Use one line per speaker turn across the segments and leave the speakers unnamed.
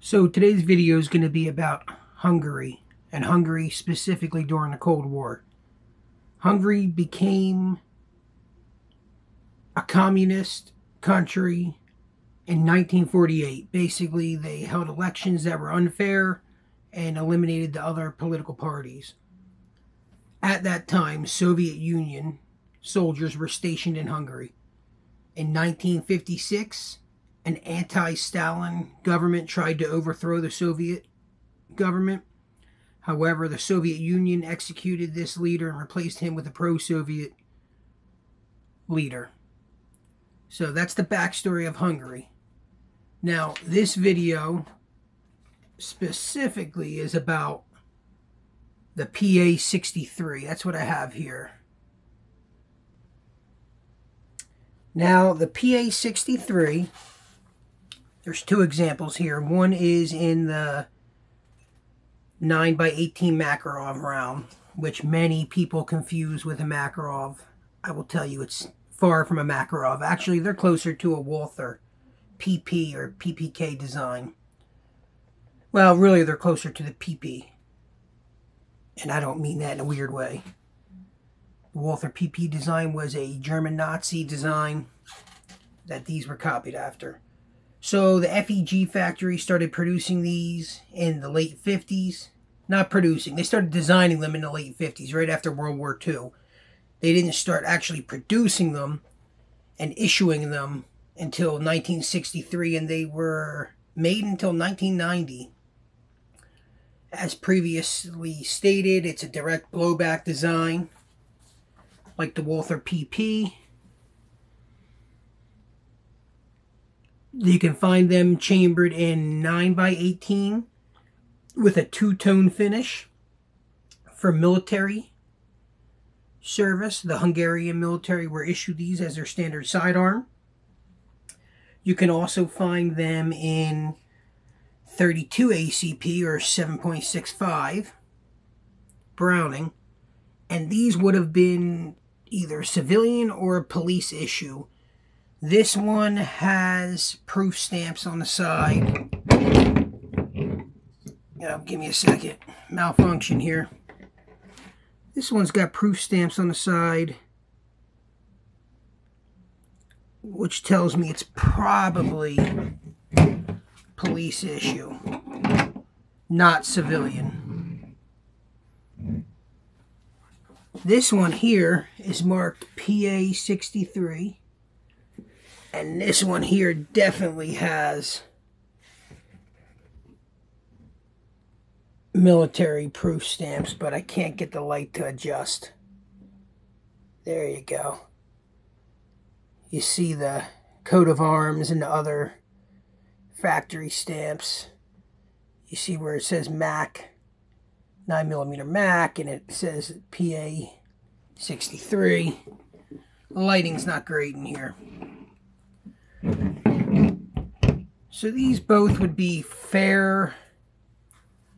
So today's video is going to be about Hungary, and Hungary specifically during the Cold War. Hungary became a communist country in 1948. Basically, they held elections that were unfair and eliminated the other political parties. At that time, Soviet Union soldiers were stationed in Hungary. In 1956, an anti-Stalin government tried to overthrow the Soviet government. However, the Soviet Union executed this leader and replaced him with a pro-Soviet leader. So that's the backstory of Hungary. Now, this video specifically is about the PA-63. That's what I have here. Now, the PA-63, there's two examples here. One is in the 9x18 Makarov round, which many people confuse with a Makarov. I will tell you it's far from a Makarov. Actually, they're closer to a Walther PP or PPK design. Well, really, they're closer to the PP. And I don't mean that in a weird way. The Walther PP design was a German Nazi design that these were copied after. So the FEG factory started producing these in the late 50s. Not producing, they started designing them in the late 50s, right after World War II. They didn't start actually producing them and issuing them until 1963, and they were made until 1990. As previously stated, it's a direct blowback design, like the Walther PP. You can find them chambered in 9x18 with a two-tone finish for military service. The Hungarian military were issued these as their standard sidearm. You can also find them in 32 ACP or 7.65 Browning. And these would have been either civilian or police issue. This one has proof stamps on the side. Give me a second. Malfunction here. This one's got proof stamps on the side, which tells me it's probably police issue, not civilian. This one here is marked PA-63. And this one here definitely has military proof stamps, but I can't get the light to adjust. There you go. You see the coat of arms and the other factory stamps. You see where it says MAC, 9mm MAC, and it says PA-63. The lighting's not great in here. So these both would be fair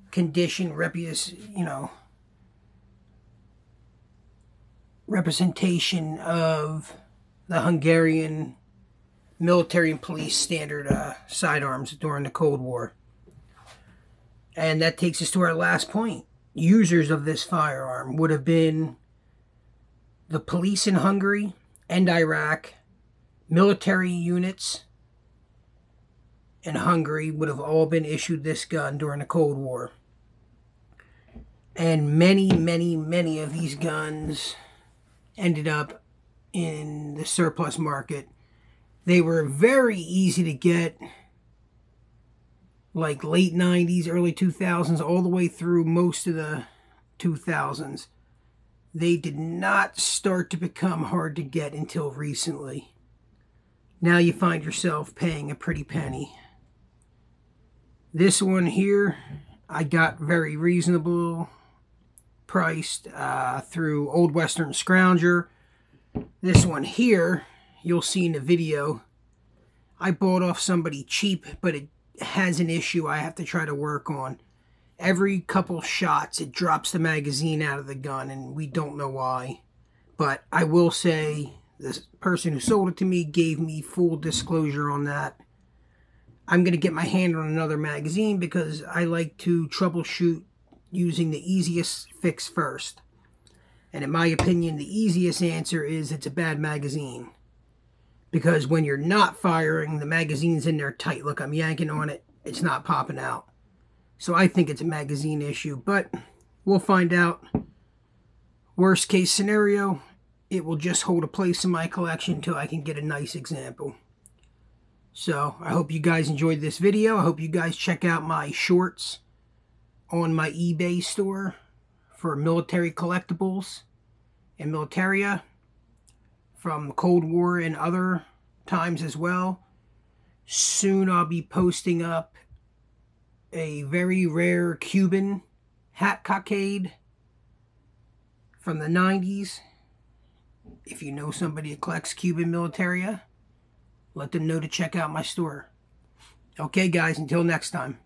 condition, representation of the Hungarian military and police standard sidearms during the Cold War. And that takes us to our last point. Users of this firearm would have been the police in Hungary and Iraq. Military units in Hungary would have all been issued this gun during the Cold War. And many, many, many of these guns ended up in the surplus market. They were very easy to get, like late 90s, early 2000s, all the way through most of the 2000s. They did not start to become hard to get until recently. Now you find yourself paying a pretty penny. This one here, I got very reasonable priced through Old Western Scrounger. This one here, you'll see in the video, I bought off somebody cheap, but it has an issue I have to try to work on. Every couple shots, it drops the magazine out of the gun, and we don't know why. But I will say, this person who sold it to me gave me full disclosure on that. I'm going to get my hand on another magazine because I like to troubleshoot using the easiest fix first. And in my opinion, the easiest answer is it's a bad magazine. Because when you're not firing, the magazine's in there tight. Look, I'm yanking on it. It's not popping out. So I think it's a magazine issue, but we'll find out. Worst case scenario, it will just hold a place in my collection until I can get a nice example. So I hope you guys enjoyed this video. I hope you guys check out my shorts on my eBay store for military collectibles and militaria from the Cold War and other times as well. Soon I'll be posting up a very rare Cuban hat cockade from the 90s. If you know somebody that collects Cuban militaria, let them know to check out my store. Okay guys, until next time.